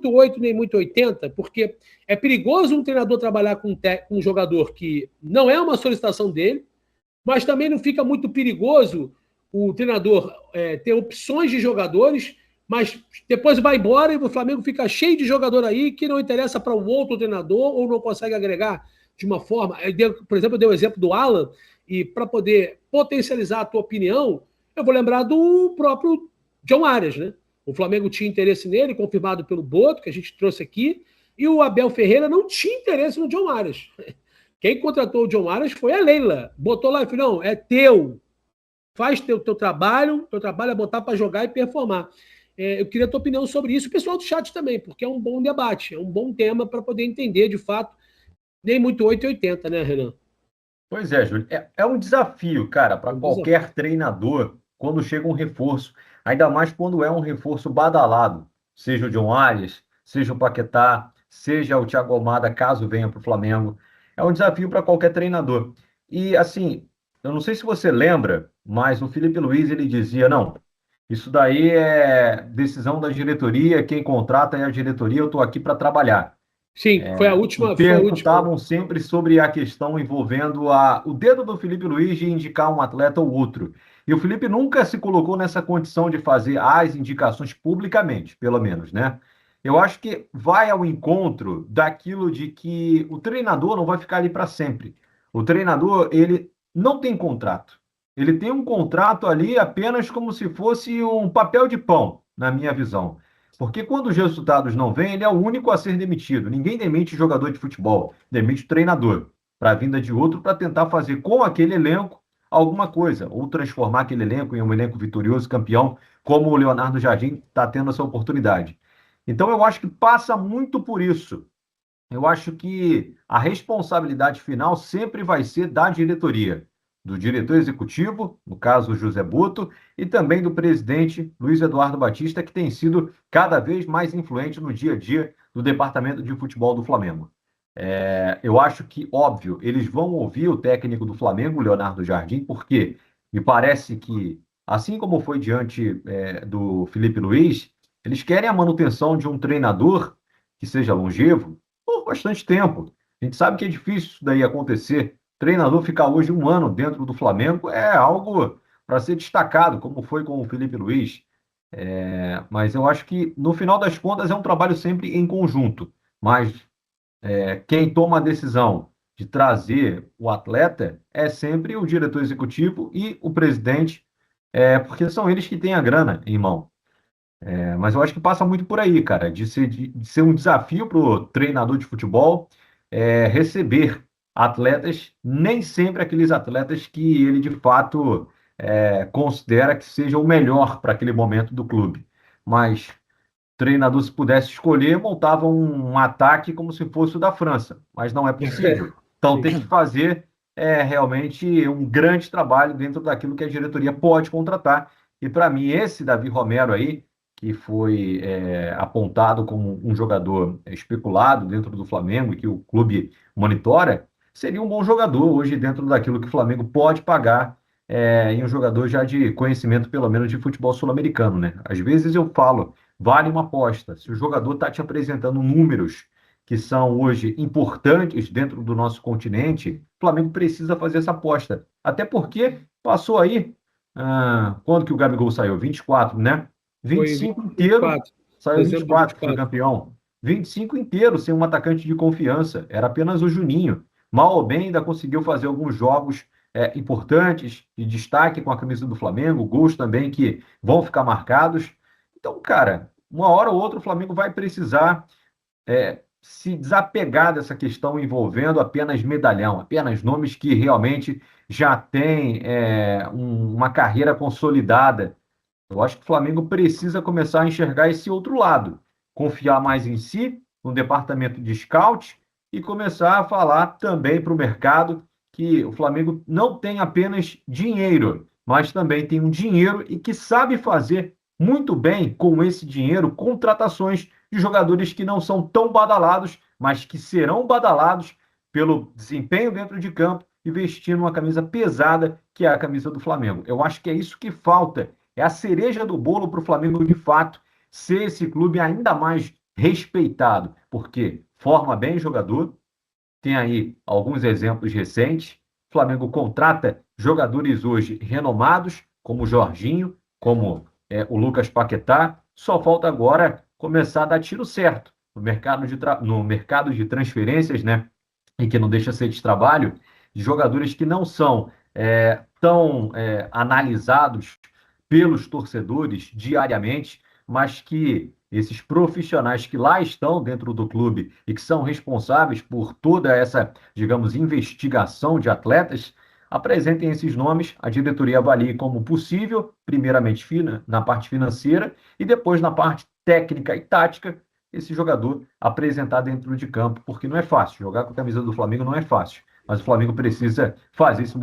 8 nem muito 80, porque é perigoso um treinador trabalhar com um jogador que não é uma solicitação dele, mas também não fica muito perigoso o treinador ter opções de jogadores, mas depois vai embora e o Flamengo fica cheio de jogador aí que não interessa para o outro treinador ou não consegue agregar de uma forma. Por exemplo, eu dei o exemplo do Alan, e para poder potencializar a tua opinião, eu vou lembrar do próprio John Arias, né? O Flamengo tinha interesse nele, confirmado pelo Boto, que a gente trouxe aqui, e o Abel Ferreira não tinha interesse no John Arias. Quem contratou o John Arias foi a Leila. Botou lá e falou: não, é teu. Faz teu trabalho é botar para jogar e performar. Eu queria a tua opinião sobre isso, o pessoal do chat também, porque é um bom debate, é um bom tema para poder entender, de fato, nem muito 8 e 80, né, Renan? Pois é, Júlio. É um desafio, cara, para qualquer treinador quando chega um reforço, ainda mais quando é um reforço badalado, seja o John Arias, seja o Paquetá, seja o Thiago Almada, caso venha para o Flamengo. É um desafio para qualquer treinador. E, assim, eu não sei se você lembra, mas o Felipe Luiz, ele dizia, não, isso daí é decisão da diretoria, quem contrata é a diretoria, eu estou aqui para trabalhar. Sim, foi a última. Perguntavam sempre sobre a questão envolvendo o dedo do Felipe Luiz de indicar um atleta ou outro. E o Felipe nunca se colocou nessa condição de fazer as indicações publicamente, pelo menos, né? Eu acho que vai ao encontro daquilo de que o treinador não vai ficar ali para sempre. O treinador, ele não tem contrato. Ele tem um contrato ali apenas como se fosse um papel de pão, na minha visão. Porque quando os resultados não vêm, ele é o único a ser demitido. Ninguém demite jogador de futebol, demite o treinador para a vinda de outro para tentar fazer com aquele elenco alguma coisa, ou transformar aquele elenco em um elenco vitorioso, campeão, como o Leonardo Jardim está tendo essa oportunidade. Então eu acho que passa muito por isso. Eu acho que a responsabilidade final sempre vai ser da diretoria, do diretor executivo, no caso José Butto, e também do presidente Luiz Eduardo Batista, que tem sido cada vez mais influente no dia a dia do departamento de futebol do Flamengo. Eu acho que, óbvio, eles vão ouvir o técnico do Flamengo, Leonardo Jardim, porque me parece que, assim como foi diante do Felipe Luiz, eles querem a manutenção de um treinador que seja longevo por bastante tempo. A gente sabe que é difícil isso daí acontecer. Treinador ficar hoje um ano dentro do Flamengo é algo para ser destacado, como foi com o Felipe Luiz. Mas eu acho que, no final das contas, é um trabalho sempre em conjunto. Mas quem toma a decisão de trazer o atleta é sempre o diretor executivo e o presidente, porque são eles que têm a grana em mão. Mas eu acho que passa muito por aí, cara, de ser um desafio para o treinador de futebol receber atletas, nem sempre aqueles atletas que ele de fato considera que seja o melhor para aquele momento do clube. Mas treinador, se pudesse escolher, montava um ataque como se fosse o da França, mas não é possível. Então tem que fazer realmente um grande trabalho dentro daquilo que a diretoria pode contratar. E para mim, esse Davi Romero aí, que foi apontado como um jogador especulado dentro do Flamengo e que o clube monitora, seria um bom jogador hoje dentro daquilo que o Flamengo pode pagar em um jogador já de conhecimento, pelo menos, de futebol sul-americano, né? Às vezes eu falo, vale uma aposta. Se o jogador está te apresentando números que são hoje importantes dentro do nosso continente, o Flamengo precisa fazer essa aposta. Até porque passou aí, quando que o Gabigol saiu? 24, né? 25 inteiro, saiu 24, que foi campeão. 25 inteiro sem um atacante de confiança. Era apenas o Juninho. Mal ou bem ainda conseguiu fazer alguns jogos importantes, de destaque com a camisa do Flamengo, gols também que vão ficar marcados. Então, cara, uma hora ou outra o Flamengo vai precisar se desapegar dessa questão envolvendo apenas medalhão, apenas nomes que realmente já têm uma carreira consolidada. Eu acho que o Flamengo precisa começar a enxergar esse outro lado, confiar mais em si, no departamento de scout e começar a falar também para o mercado que o Flamengo não tem apenas dinheiro, mas também tem um dinheiro e que sabe fazer muito bem com esse dinheiro contratações de jogadores que não são tão badalados, mas que serão badalados pelo desempenho dentro de campo e vestindo uma camisa pesada, que é a camisa do Flamengo. Eu acho que é isso que falta. É a cereja do bolo para o Flamengo, de fato, ser esse clube ainda mais respeitado, porque forma bem jogador, tem aí alguns exemplos recentes. O Flamengo contrata jogadores hoje renomados, como o Jorginho, como o Lucas Paquetá. Só falta agora começar a dar tiro certo no mercado de transferências, né? E que não deixa ser de trabalho, de jogadores que não são tão analisados pelos torcedores diariamente, mas que esses profissionais que lá estão dentro do clube e que são responsáveis por toda essa, digamos, investigação de atletas, apresentem esses nomes, a diretoria avalie como possível, primeiramente na parte financeira e depois na parte técnica e tática, esse jogador apresentar dentro de campo, porque não é fácil. Jogar com a camisa do Flamengo não é fácil, mas o Flamengo precisa fazer esse